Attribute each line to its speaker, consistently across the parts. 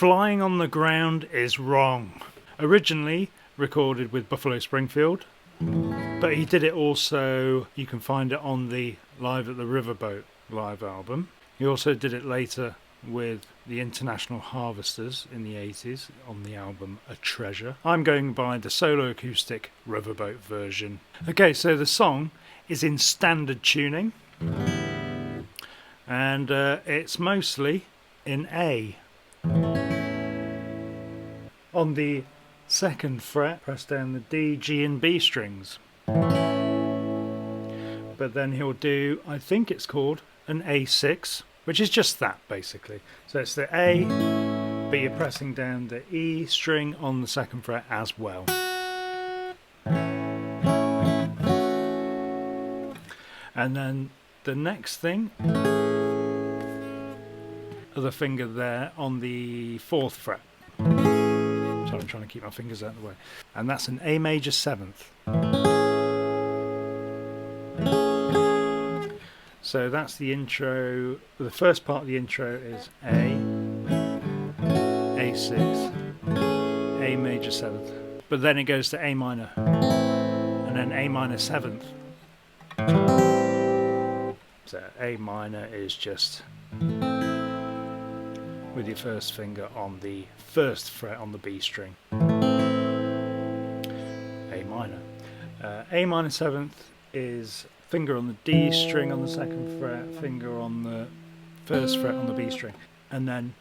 Speaker 1: Flying on the Ground is Wrong. Originally recorded with Buffalo Springfield, but he did it also, you can find it on the Live at the Riverboat live album. He also did it later with the International Harvesters in the 80s on the album A Treasure. I'm going by the solo acoustic Riverboat version. Okay, so the song is in standard tuning, and it's mostly in A. On the second fret, press down the D, G and B strings. But then he'll do, I think it's called an A6, which is just that basically. So it's the A, but you're pressing down the E string on the second fret as well. And then the next thing, other finger there on the fourth fret. So I'm trying to keep my fingers out of the way. And that's an A major 7th. So that's the intro. The first part of the intro is A, A6, A major 7th. But then it goes to A minor, and then A minor 7th. So A minor is just with your first finger on the first fret on the B string. A minor. A minor 7th is finger on the D string on the second fret, finger on the first fret on the B string, and then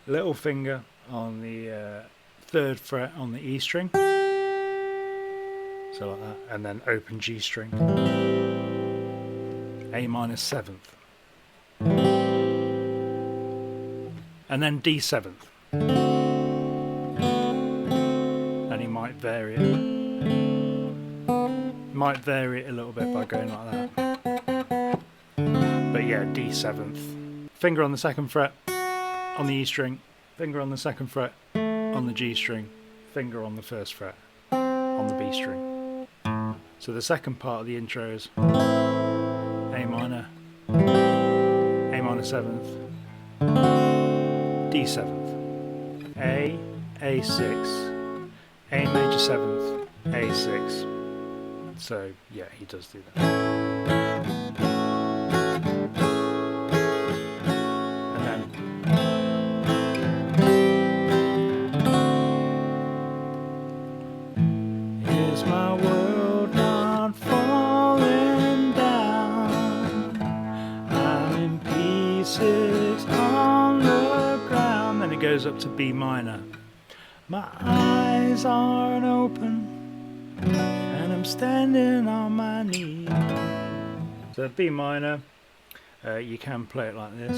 Speaker 1: little finger on the third fret on the E string. So like that, and then open G string. A minor 7th. And then D7th. And he might vary it. Might vary it a little bit by going like that. But yeah, D7th. Finger on the second fret on the E string, finger on the second fret on the G string, finger on the first fret on the B string. So the second part of the intro is A minor 7th, D7th, A, A6, A major 7th, A6. So yeah, he does do that. And then is my world not falling down? I'm in pieces on the ground. Then it goes up to B minor. My eyes aren't open, and I'm standing on my knees. So B minor, you can play it like this.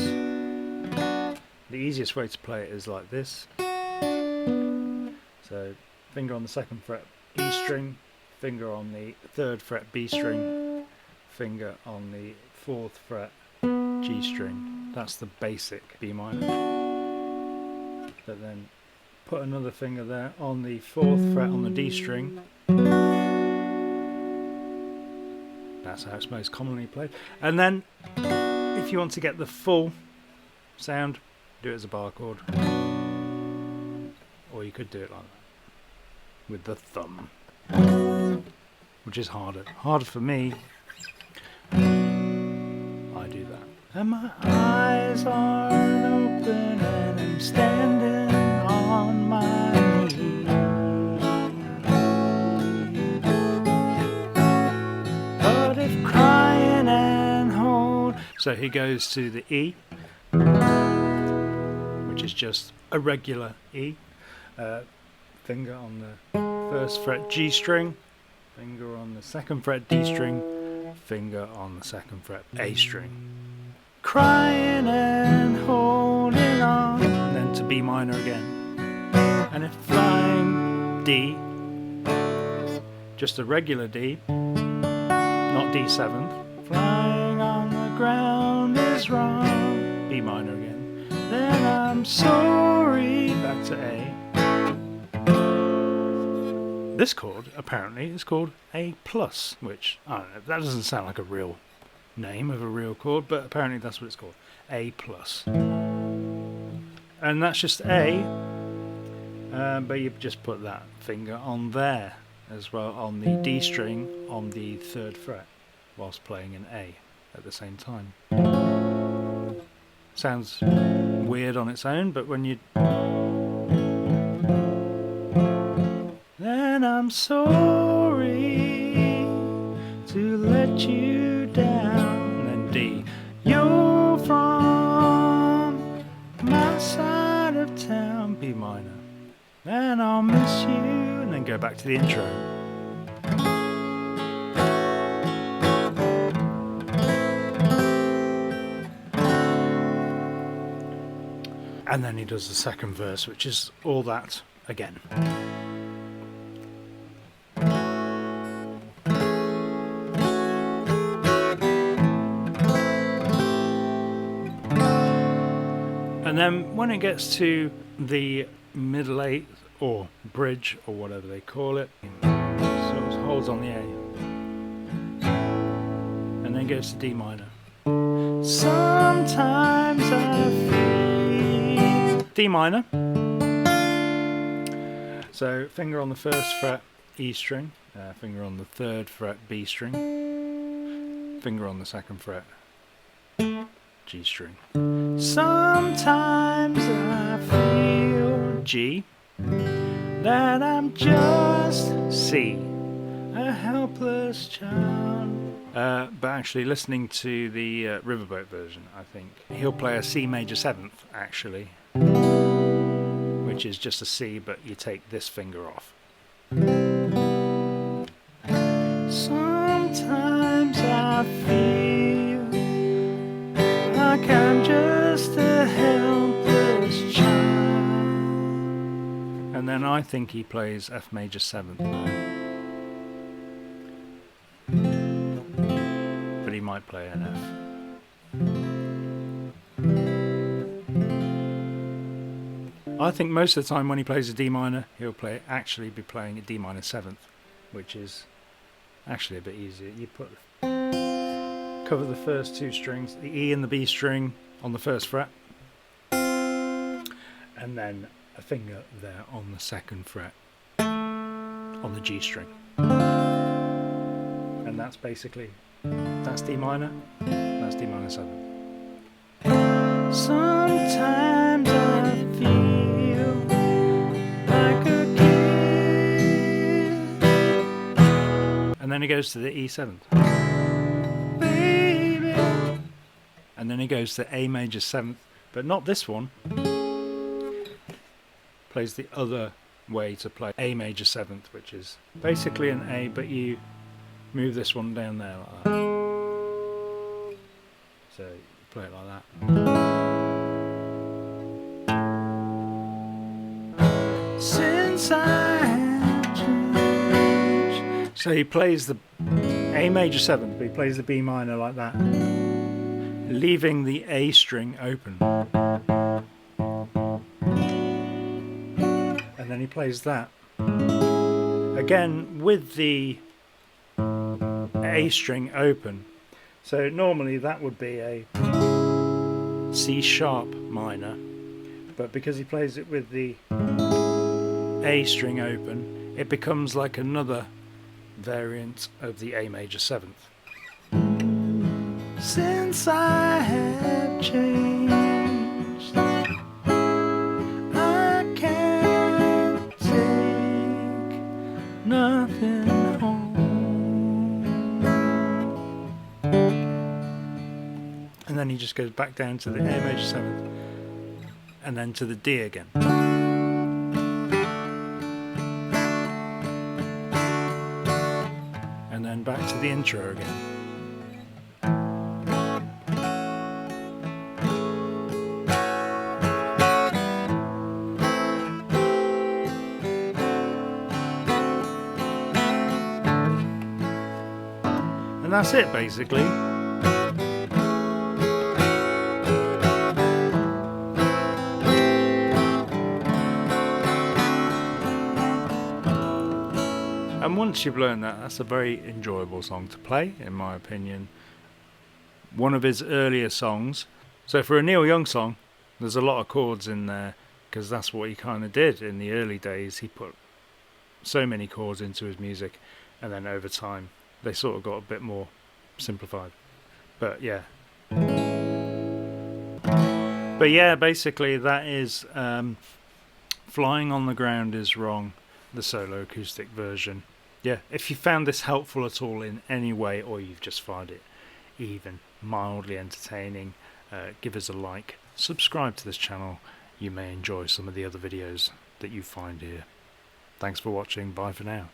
Speaker 1: The easiest way to play it is like this. So finger on the second fret E string, finger on the third fret B string, finger on the fourth fret G string. That's the basic B minor. But then put another finger there on the fourth fret on the D string. That's how it's most commonly played. And then if you want to get the full sound, do it as a bar chord. Or you could do it like that with the thumb, which is harder for me. I do that. And my eyes aren't open, and I'm standing on my knees. But if crying and hold. So he goes to the E, which is just a regular E. Finger on the first fret G string, finger on the second fret D string, finger on the second fret A string. Crying and holding on. And then to B minor again. And if flying D, just a regular D, not D7th. Flying on the ground is wrong. B minor again. Then I'm sorry. Back to A. This chord apparently is called A+, which, I don't know, that doesn't sound like a real name of a real chord, but apparently that's what it's called, A+. And that's just A, but you just put that finger on there as well, on the D string on the 3rd fret, whilst playing an A at the same time. Sounds weird on its own, but when you... Then I'm sorry to let you down. And then D. You're from my side of town, B minor. And I'll miss you. And then go back to the intro. And then he does the second verse, which is all that again. And then when it gets to the middle 8th, or bridge, or whatever they call it, so it holds on the A. And then goes to D minor. Sometimes I feel... D minor. So finger on the 1st fret, E string. Finger on the 3rd fret, B string. Finger on the 2nd fret, G string. Sometimes I feel G, that I'm just C, a helpless child. But actually, listening to the Riverboat version, I think he'll play a C major 7th, actually, which is just a C, but you take this finger off. Sometimes I feel like I'm just a helpless child. And then I think he plays F major 7th there. But he might play an F. I think most of the time when he plays a D minor, he'll actually be playing a D minor 7th, which is actually a bit easier. You cover the first 2 strings, the E and the B string on the 1st fret, and then a finger there on the 2nd fret on the G string. And that's basically, that's D minor, that's D minor 7. Sometimes I feel like a kid. And then he goes to the E 7th. Baby. And then he goes to A major 7th, but not this one. Plays the other way to play A major 7th, which is basically an A, but you move this one down there like that. So you play it like that. Since I have changed. So he plays the A major 7th, but he plays the B minor like that, leaving the A string open. And then he plays that again with the A string open. So normally that would be a C sharp minor, but because he plays it with the A string open, it becomes like another variant of the A major 7th. Since I have changed, I can't take nothing home. And then he just goes back down to the A major 7th and then to the D again. And then back to the intro again. And that's it basically. And once you've learned that, that's a very enjoyable song to play, in my opinion. One of his earlier songs. So for a Neil Young song, There's a lot of chords in there because that's what he kind of did in the early days. He put so many chords into his music, and then over time they sort of got a bit more simplified. But yeah. Basically that is Flying on the Ground is Wrong, the solo acoustic version. Yeah, if you found this helpful at all in any way, or you've just found it even mildly entertaining, give us a like, subscribe to this channel. You may enjoy some of the other videos that you find here. Thanks for watching, bye for now.